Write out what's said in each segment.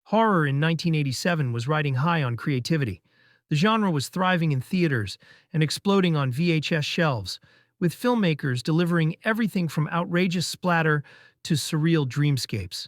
Horror in 1987 was riding high on creativity. The genre was thriving in theaters and exploding on VHS shelves, with filmmakers delivering everything from outrageous splatter to surreal dreamscapes.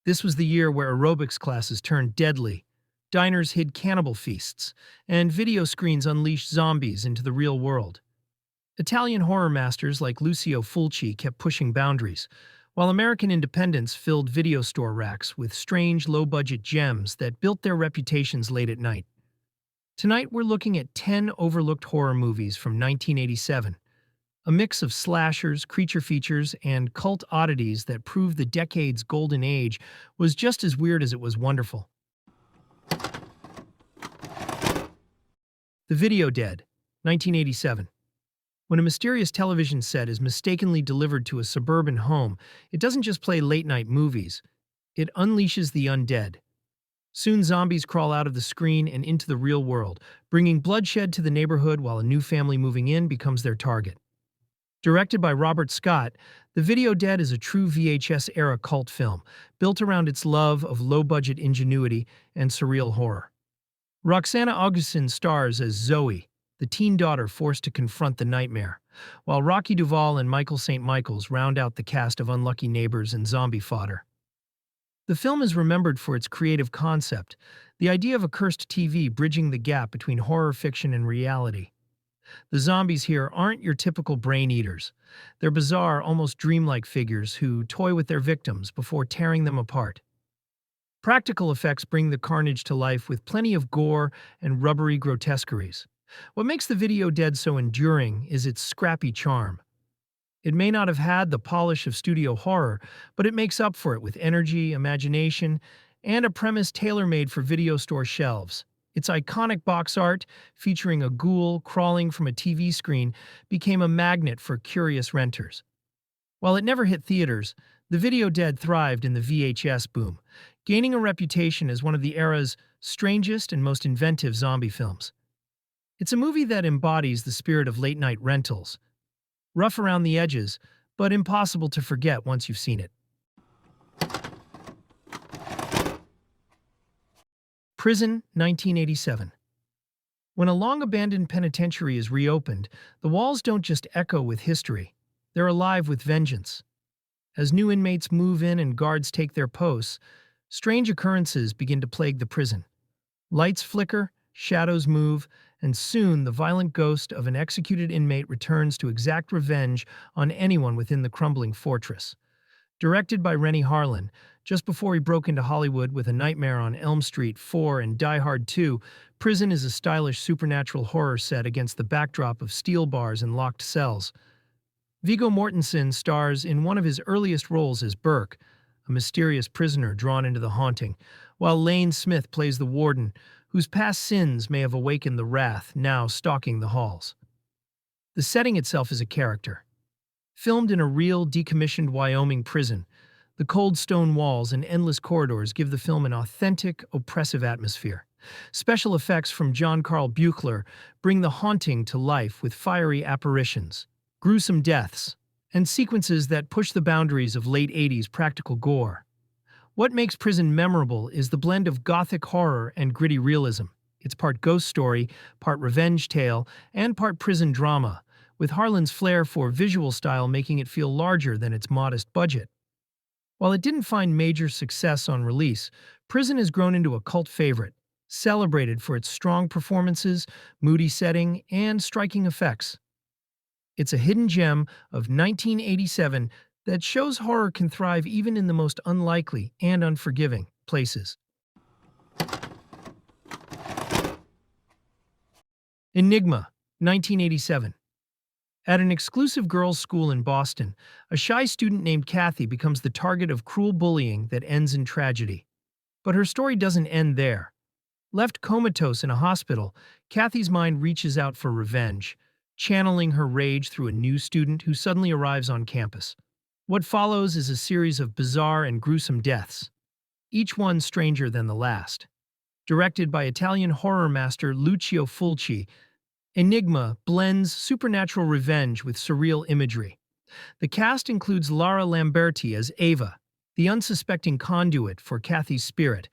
This was the year where aerobics classes turned deadly, diners hid cannibal feasts, and video screens unleashed zombies into the real world. Italian horror masters like Lucio Fulci kept pushing boundaries, while American independents filled video store racks with strange, low-budget gems that built their reputations late at night. Tonight, we're looking at 10 overlooked horror movies from 1987, a mix of slashers, creature features, and cult oddities that prove the decade's golden age was just as weird as it was wonderful. The Video Dead, 1987. When a mysterious television set is mistakenly delivered to a suburban home, it doesn't just play late-night movies. It unleashes the undead. Soon zombies crawl out of the screen and into the real world, bringing bloodshed to the neighborhood while a new family moving in becomes their target. Directed by Robert Scott, The Video Dead is a true VHS-era cult film, built around its love of low-budget ingenuity and surreal horror. Roxana Augustin stars as Zoe, the teen daughter forced to confront the nightmare, while Rocky Duvall and Michael St. Michaels round out the cast of unlucky neighbors and zombie fodder. The film is remembered for its creative concept, the idea of a cursed TV bridging the gap between horror fiction and reality. The zombies here aren't your typical brain eaters. They're bizarre, almost dreamlike figures who toy with their victims before tearing them apart. Practical effects bring the carnage to life with plenty of gore and rubbery grotesqueries. What makes The Video Dead so enduring is its scrappy charm. It may not have had the polish of studio horror, but it makes up for it with energy, imagination, and a premise tailor-made for video store shelves. Its iconic box art, featuring a ghoul crawling from a TV screen, became a magnet for curious renters. While it never hit theaters, The Video Dead thrived in the VHS boom, gaining a reputation as one of the era's strangest and most inventive zombie films. It's a movie that embodies the spirit of late-night rentals. Rough around the edges, but impossible to forget once you've seen it. Prison, 1987. When a long-abandoned penitentiary is reopened, the walls don't just echo with history. They're alive with vengeance. As new inmates move in and guards take their posts, strange occurrences begin to plague the prison. Lights flicker, shadows move, and soon the violent ghost of an executed inmate returns to exact revenge on anyone within the crumbling fortress. Directed by Renny Harlin, just before he broke into Hollywood with A Nightmare on Elm Street 4 and Die Hard 2, Prison is a stylish supernatural horror set against the backdrop of steel bars and locked cells. Viggo Mortensen stars in one of his earliest roles as Burke, a mysterious prisoner drawn into the haunting, while Lane Smith plays the warden, whose past sins may have awakened the wrath now stalking the halls. The setting itself is a character. Filmed in a real, decommissioned Wyoming prison, the cold stone walls and endless corridors give the film an authentic, oppressive atmosphere. Special effects from John Carl Buechler bring the haunting to life with fiery apparitions, gruesome deaths, and sequences that push the boundaries of late 80s practical gore. What makes Prison memorable is the blend of gothic horror and gritty realism. It's part ghost story, part revenge tale, and part prison drama, with Harlan's flair for visual style making it feel larger than its modest budget. While it didn't find major success on release, Prison has grown into a cult favorite, celebrated for its strong performances, moody setting, and striking effects. It's a hidden gem of 1987 that shows horror can thrive even in the most unlikely and unforgiving places. Aenigma, 1987. At an exclusive girls' school in Boston, a shy student named Kathy becomes the target of cruel bullying that ends in tragedy. But her story doesn't end there. Left comatose in a hospital, Kathy's mind reaches out for revenge, channeling her rage through a new student who suddenly arrives on campus. What follows is a series of bizarre and gruesome deaths, each one stranger than the last. Directed by Italian horror master Lucio Fulci, Aenigma blends supernatural revenge with surreal imagery. The cast includes Lara Lamberti as Ava, the unsuspecting conduit for Kathy's spirit,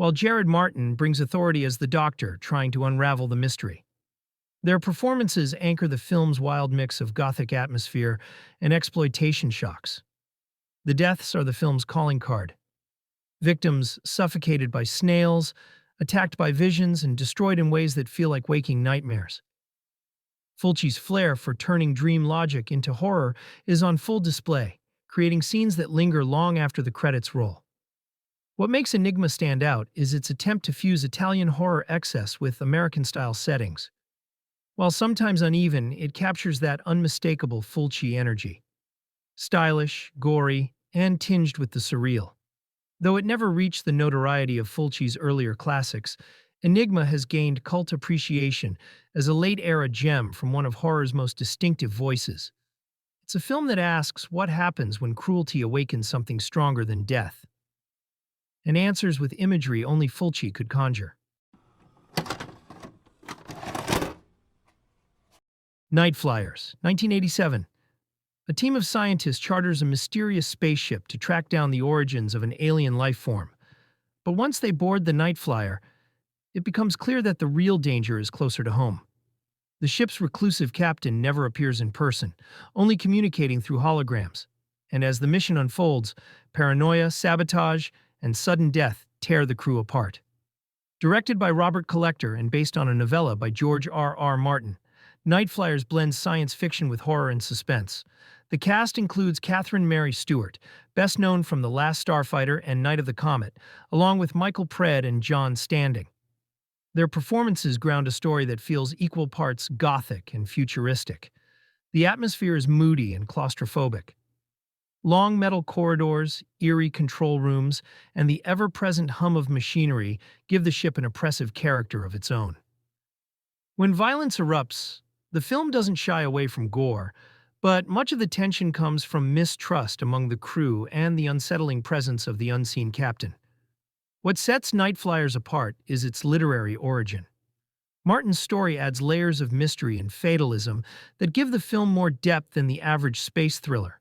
while Jared Martin brings authority as the Doctor trying to unravel the mystery. Their performances anchor the film's wild mix of gothic atmosphere and exploitation shocks. The deaths are the film's calling card. Victims suffocated by snails, attacked by visions, and destroyed in ways that feel like waking nightmares. Fulci's flair for turning dream logic into horror is on full display, creating scenes that linger long after the credits roll. What makes Enigma stand out is its attempt to fuse Italian horror excess with American-style settings. While sometimes uneven, it captures that unmistakable Fulci energy. Stylish, gory, and tinged with the surreal. Though it never reached the notoriety of Fulci's earlier classics, Enigma has gained cult appreciation as a late-era gem from one of horror's most distinctive voices. It's a film that asks what happens when cruelty awakens something stronger than death, and answers with imagery only Fulci could conjure. Nightflyers, 1987. A team of scientists charters a mysterious spaceship to track down the origins of an alien life form. But once they board the Nightflyer, it becomes clear that the real danger is closer to home. The ship's reclusive captain never appears in person, only communicating through holograms. And as the mission unfolds, paranoia, sabotage, and sudden death tear the crew apart. Directed by Robert Collector and based on a novella by George R.R. Martin, Nightflyers blends science fiction with horror and suspense. The cast includes Catherine Mary Stewart, best known from The Last Starfighter and Night of the Comet, along with Michael Pred and John Standing. Their performances ground a story that feels equal parts gothic and futuristic. The atmosphere is moody and claustrophobic. Long metal corridors, eerie control rooms, and the ever-present hum of machinery give the ship an oppressive character of its own. When violence erupts, the film doesn't shy away from gore, but much of the tension comes from mistrust among the crew and the unsettling presence of the unseen captain. What sets Nightflyers apart is its literary origin. Martin's story adds layers of mystery and fatalism that give the film more depth than the average space thriller.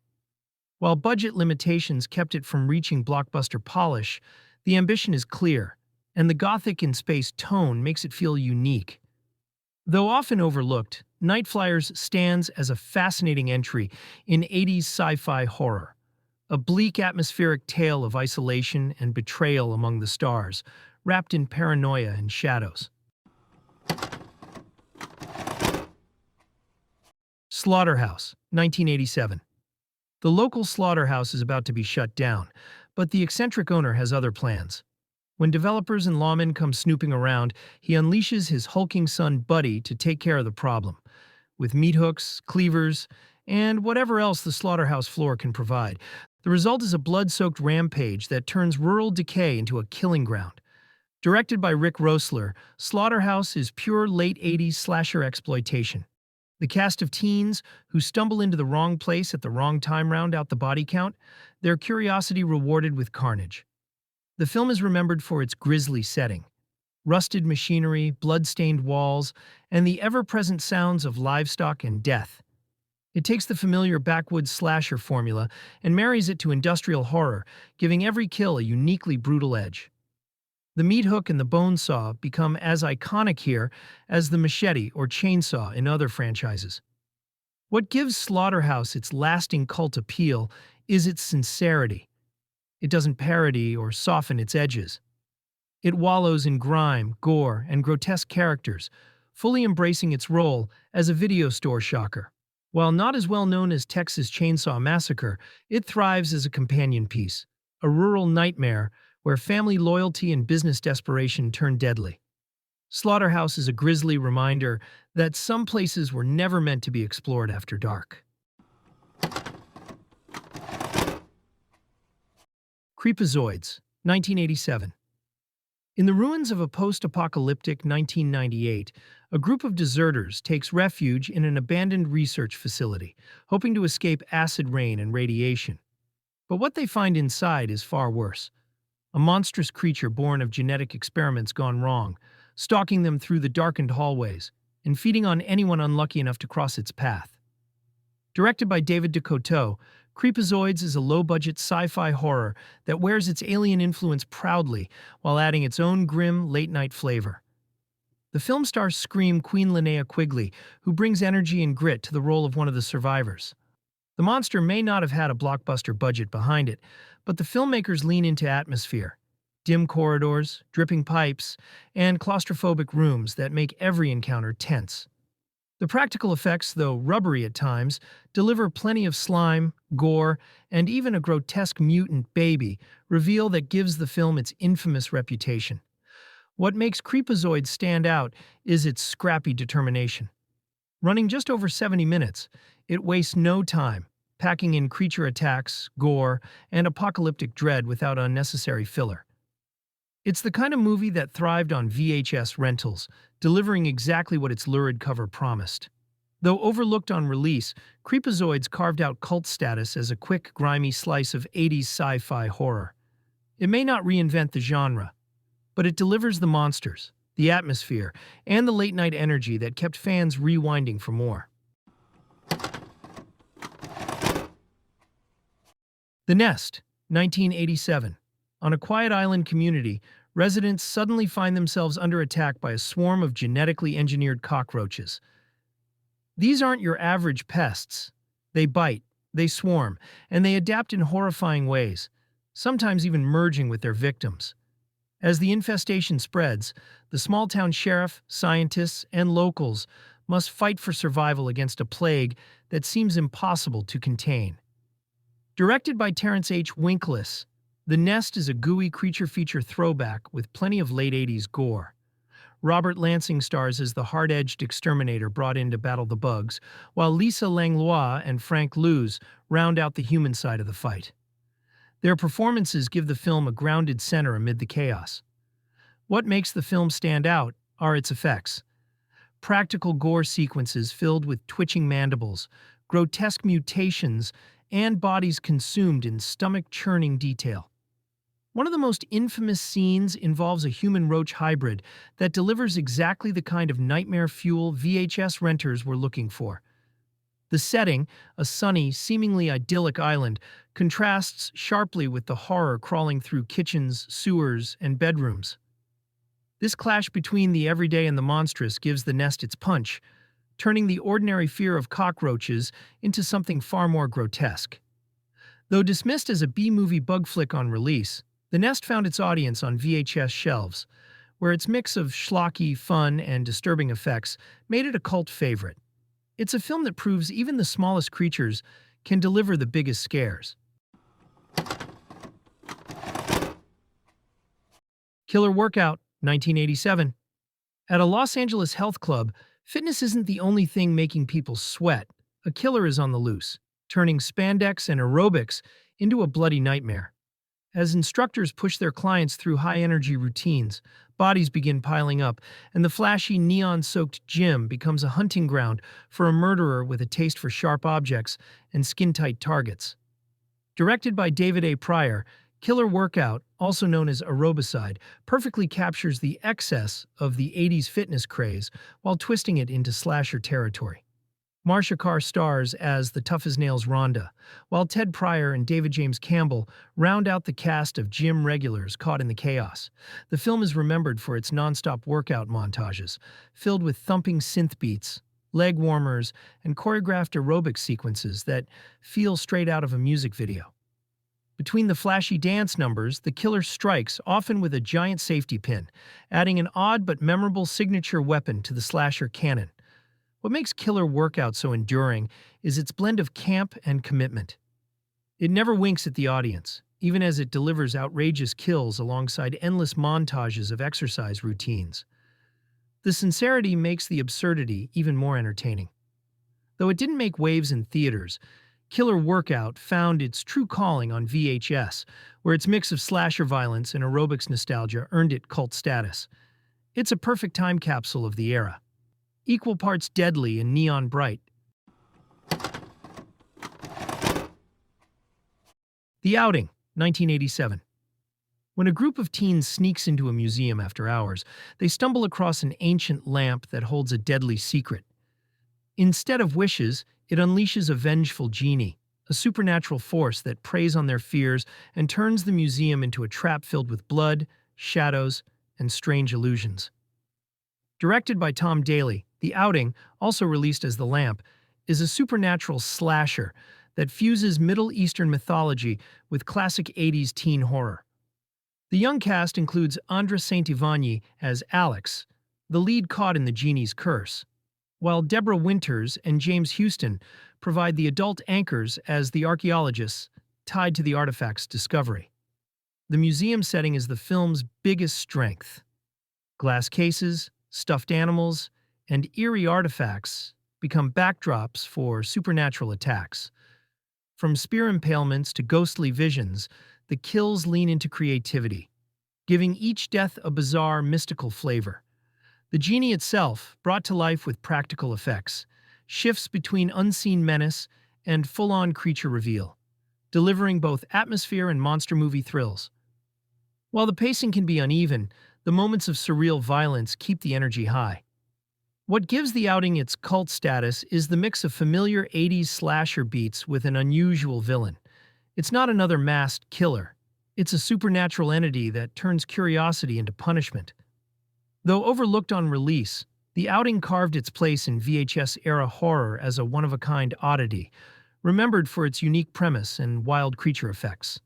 While budget limitations kept it from reaching blockbuster polish, the ambition is clear, and the gothic in space tone makes it feel unique. Though often overlooked, Nightflyers stands as a fascinating entry in 80s sci-fi horror, a bleak atmospheric tale of isolation and betrayal among the stars, wrapped in paranoia and shadows. Slaughterhouse, 1987. The local slaughterhouse is about to be shut down, but the eccentric owner has other plans. When developers and lawmen come snooping around, he unleashes his hulking son Buddy to take care of the problem, with meat hooks, cleavers, and whatever else the slaughterhouse floor can provide. The result is a blood-soaked rampage that turns rural decay into a killing ground. Directed by Rick Roessler, Slaughterhouse is pure late 80s slasher exploitation. The cast of teens who stumble into the wrong place at the wrong time round out the body count, their curiosity rewarded with carnage. The film is remembered for its grisly setting. Rusted machinery, blood-stained walls, and the ever-present sounds of livestock and death. It takes the familiar backwoods slasher formula and marries it to industrial horror, giving every kill a uniquely brutal edge. The meat hook and the bone saw become as iconic here as the machete or chainsaw in other franchises. What gives Slaughterhouse its lasting cult appeal is its sincerity. It doesn't parody or soften its edges. It wallows in grime, gore, and grotesque characters, fully embracing its role as a video store shocker. While not as well known as Texas Chainsaw Massacre, it thrives as a companion piece, a rural nightmare where family loyalty and business desperation turn deadly. Slaughterhouse is a grisly reminder that some places were never meant to be explored after dark. Creepozoids, 1987. In the ruins of a post-apocalyptic 1998, a group of deserters takes refuge in an abandoned research facility, hoping to escape acid rain and radiation. But what they find inside is far worse. A monstrous creature born of genetic experiments gone wrong, stalking them through the darkened hallways, and feeding on anyone unlucky enough to cross its path. Directed by David DeCoteau, Creepozoids is a low-budget sci-fi horror that wears its alien influence proudly while adding its own grim, late-night flavor. The film stars Scream Queen Linnea Quigley, who brings energy and grit to the role of one of the survivors. The monster may not have had a blockbuster budget behind it, but the filmmakers lean into atmosphere. Dim corridors, dripping pipes, and claustrophobic rooms that make every encounter tense. The practical effects, though rubbery at times, deliver plenty of slime, gore, and even a grotesque mutant baby reveal that gives the film its infamous reputation. What makes Creepozoids stand out is its scrappy determination. Running just over 70 minutes, it wastes no time, packing in creature attacks, gore, and apocalyptic dread without unnecessary filler. It's the kind of movie that thrived on VHS rentals, delivering exactly what its lurid cover promised. Though overlooked on release, Creepozoids carved out cult status as a quick, grimy slice of 80s sci-fi horror. It may not reinvent the genre, but it delivers the monsters, the atmosphere, and the late-night energy that kept fans rewinding for more. The Nest, 1987. On a quiet island community, residents suddenly find themselves under attack by a swarm of genetically engineered cockroaches. These aren't your average pests. They bite, they swarm, and they adapt in horrifying ways, sometimes even merging with their victims. As the infestation spreads, the small-town sheriff, scientists, and locals must fight for survival against a plague that seems impossible to contain. Directed by Terrence H. Winkless, The Nest is a gooey creature feature throwback with plenty of late 80s gore. Robert Lansing stars as the hard-edged exterminator brought in to battle the bugs, while Lisa Langlois and Frank Luz round out the human side of the fight. Their performances give the film a grounded center amid the chaos. What makes the film stand out are its effects. Practical gore sequences filled with twitching mandibles, grotesque mutations, and bodies consumed in stomach-churning detail. One of the most infamous scenes involves a human-roach hybrid that delivers exactly the kind of nightmare fuel VHS renters were looking for. The setting, a sunny, seemingly idyllic island, contrasts sharply with the horror crawling through kitchens, sewers, and bedrooms. This clash between the everyday and the monstrous gives The Nest its punch, turning the ordinary fear of cockroaches into something far more grotesque. Though dismissed as a B-movie bug flick on release, The Nest found its audience on VHS shelves, where its mix of schlocky, fun, and disturbing effects made it a cult favorite. It's a film that proves even the smallest creatures can deliver the biggest scares. Killer Workout, 1987. At a Los Angeles health club, fitness isn't the only thing making people sweat. A killer is on the loose, turning spandex and aerobics into a bloody nightmare. As instructors push their clients through high-energy routines, bodies begin piling up, and the flashy, neon-soaked gym becomes a hunting ground for a murderer with a taste for sharp objects and skin-tight targets. Directed by David A. Pryor, Killer Workout, also known as Aerobicide, perfectly captures the excess of the 80s fitness craze while twisting it into slasher territory. Marcia Carr stars as the tough-as-nails Rhonda, while Ted Pryor and David James Campbell round out the cast of gym regulars caught in the chaos. The film is remembered for its non-stop workout montages, filled with thumping synth beats, leg warmers, and choreographed aerobic sequences that feel straight out of a music video. Between the flashy dance numbers, the killer strikes, often with a giant safety pin, adding an odd but memorable signature weapon to the slasher canon. What makes Killer Workout so enduring is its blend of camp and commitment. It never winks at the audience, even as it delivers outrageous kills alongside endless montages of exercise routines. The sincerity makes the absurdity even more entertaining. Though it didn't make waves in theaters, Killer Workout found its true calling on VHS, where its mix of slasher violence and aerobics nostalgia earned it cult status. It's a perfect time capsule of the era, equal parts deadly and neon bright. The Outing, 1987. When a group of teens sneaks into a museum after hours, they stumble across an ancient lamp that holds a deadly secret. Instead of wishes, it unleashes a vengeful genie, a supernatural force that preys on their fears and turns the museum into a trap filled with blood, shadows, and strange illusions. Directed by Tom Daly, The Outing, also released as The Lamp, is a supernatural slasher that fuses Middle Eastern mythology with classic 80s teen horror. The young cast includes Andra Saint-Ivany as Alex, the lead caught in the genie's curse, while Deborah Winters and James Houston provide the adult anchors as the archaeologists tied to the artifact's discovery. The museum setting is the film's biggest strength. Glass cases, stuffed animals, and eerie artifacts become backdrops for supernatural attacks. From spear impalements to ghostly visions, the kills lean into creativity, giving each death a bizarre, mystical flavor. The genie itself, brought to life with practical effects, shifts between unseen menace and full-on creature reveal, delivering both atmosphere and monster movie thrills. While the pacing can be uneven, the moments of surreal violence keep the energy high. What gives The Outing its cult status is the mix of familiar 80s slasher beats with an unusual villain. It's not another masked killer. It's a supernatural entity that turns curiosity into punishment. Though overlooked on release, The Outing carved its place in VHS-era horror as a one-of-a-kind oddity, remembered for its unique premise and wild creature effects.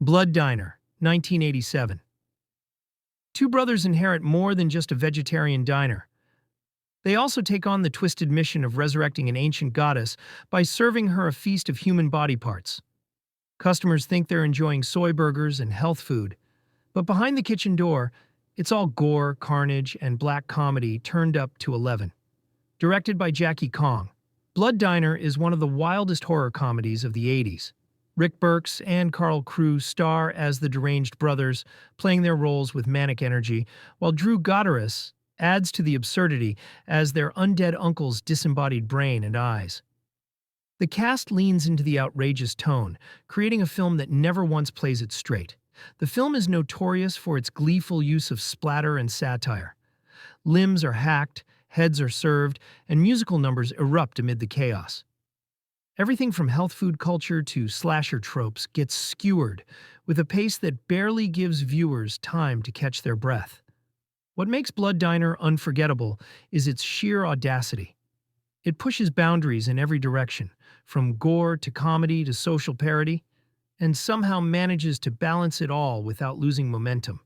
Blood Diner, 1987. Two brothers inherit more than just a vegetarian diner. They also take on the twisted mission of resurrecting an ancient goddess by serving her a feast of human body parts. Customers think they're enjoying soy burgers and health food, but behind the kitchen door, it's all gore, carnage, and black comedy turned up to 11. Directed by Jackie Kong, Blood Diner is one of the wildest horror comedies of the 80s. Rick Burks and Carl Crews star as the deranged brothers, playing their roles with manic energy, while Drew Goddard adds to the absurdity as their undead uncle's disembodied brain and eyes. The cast leans into the outrageous tone, creating a film that never once plays it straight. The film is notorious for its gleeful use of splatter and satire. Limbs are hacked, heads are served, and musical numbers erupt amid the chaos. Everything from health food culture to slasher tropes gets skewered with a pace that barely gives viewers time to catch their breath. What makes Blood Diner unforgettable is its sheer audacity. It pushes boundaries in every direction, from gore to comedy to social parody, and somehow manages to balance it all without losing momentum.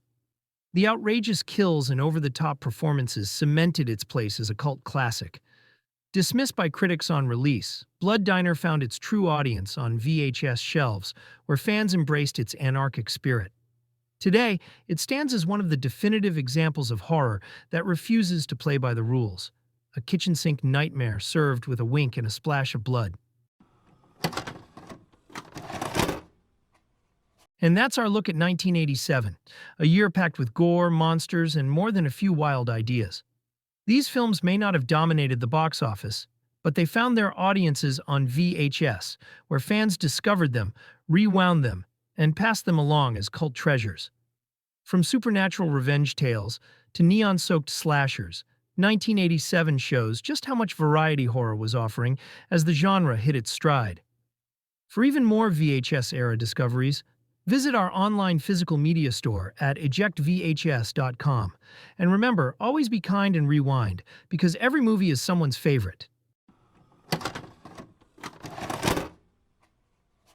The outrageous kills and over-the-top performances cemented its place as a cult classic. Dismissed by critics on release, Blood Diner found its true audience on VHS shelves, where fans embraced its anarchic spirit. Today, it stands as one of the definitive examples of horror that refuses to play by the rules. A kitchen sink nightmare served with a wink and a splash of blood. And that's our look at 1987, a year packed with gore, monsters, and more than a few wild ideas. These films may not have dominated the box office, but they found their audiences on VHS, where fans discovered them, rewound them, and passed them along as cult treasures. From supernatural revenge tales to neon-soaked slashers, 1987 shows just how much variety horror was offering as the genre hit its stride. For even more VHS-era discoveries, visit our online physical media store at ejectvhs.com. And remember, always be kind and rewind, because every movie is someone's favorite.